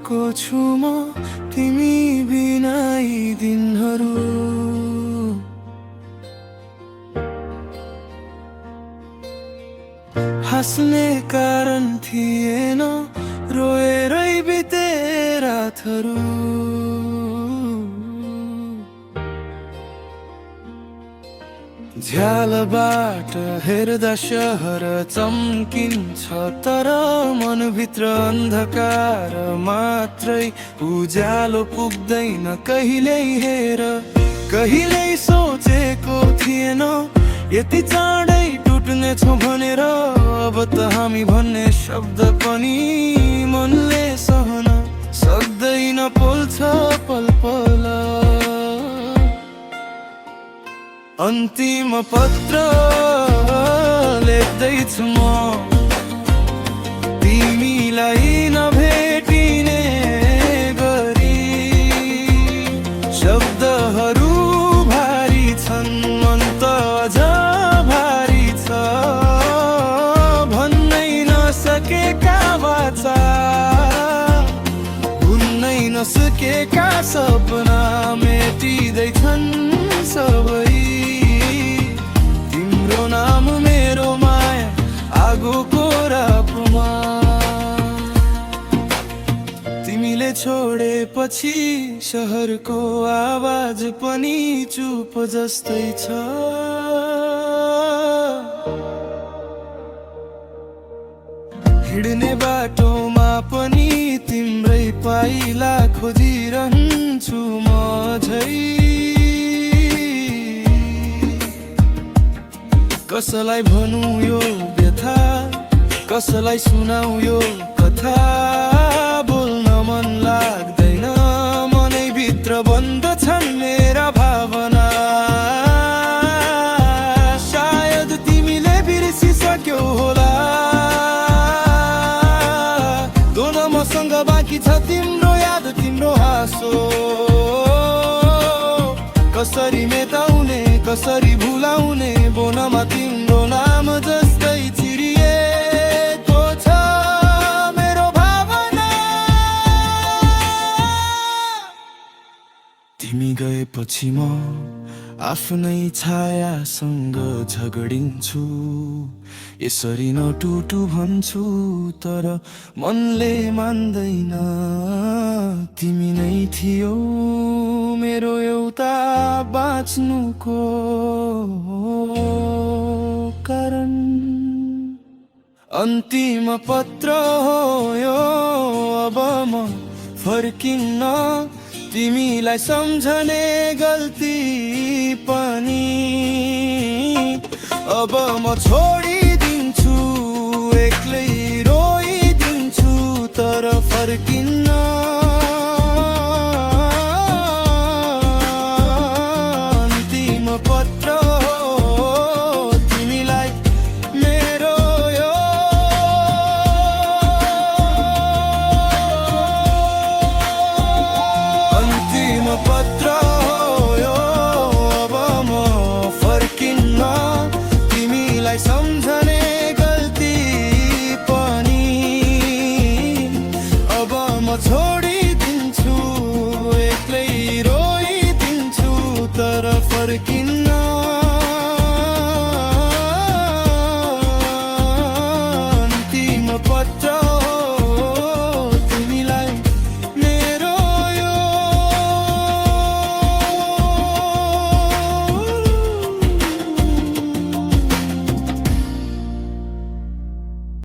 को छु म तिमी बिना यी दिनहरू। हाँस्ने कारण थिएन, रोएरै बिते रातहरू। झ्यालबाट हेर्दा शहर चम्किन्छ, तर मनभित्र अन्धकार मात्रै। उज्यालो पुग्दैन कहिल्यै हेर, कहिल्यै सोचेको थिएन यति चाँडै टुट्ने छौँ भनेर। अब त हामी भन्ने शब्द पनि मनले सहन सक्दैन, पोल्छ पल पल। अन्तिम पत्र लेख्दैछु म तिमीलाई नभेटिने गरी। शब्दहरू भारी छन्, मन त अझ भारी छ। भन्नै नसकेका वाचा, भुल्नै नसकेका सपना मेटिँदैछन् सबै। नाम मेरो माया आगोको रापमा। तिमीले छोडेपछि शहरको आवाज पनि चुप जस्तै छ। हिँड्ने बाटोमा पनि तिम्रै पाइला खोजिरहन्छु म झै। कसलाई भनौँ यो व्यथा, कसलाई सुनाऊ यो कथा। बोल्न मन लाग्दैन, मनैभित्र बन्द छन् मेरा भावना। सायद तिमीले बिर्सिसक्यौ होला, दोन मसँग बाँकी छ तिम्रो याद, तिम्रो हाँसो। कसरी मेटाउने, कसरी भुलाउने, बोनमा तिम्रो नाम जस्तै चिरिएको छ मेरो भावना। तिमी गएपछि म आफ्नै छायासँग झगडिन्छु। यसरी नटुटु भन्छु, तर मनले मान्दैन। तिमी नै थियौ मेरो एउटा बाँच्नुको कारण। अन्तिम पत्र हो यो, अब म फर्किन्न। तिमीलाई सम्झने गल्ती पनि अब म छोडिदिन्छु। एक्लै रोइदिन्छु, तर फर्किन्न। अन्तिम पत्र हो तिमीलाई मेरो यो। अन्तिम पत्र हो यो, अब म फर्किन्न। तिमीलाई सम्झने गल्ती पनि अब म छोडिदिन्छु। एक्लै रोइदिन्छु, तर फर्किन्न।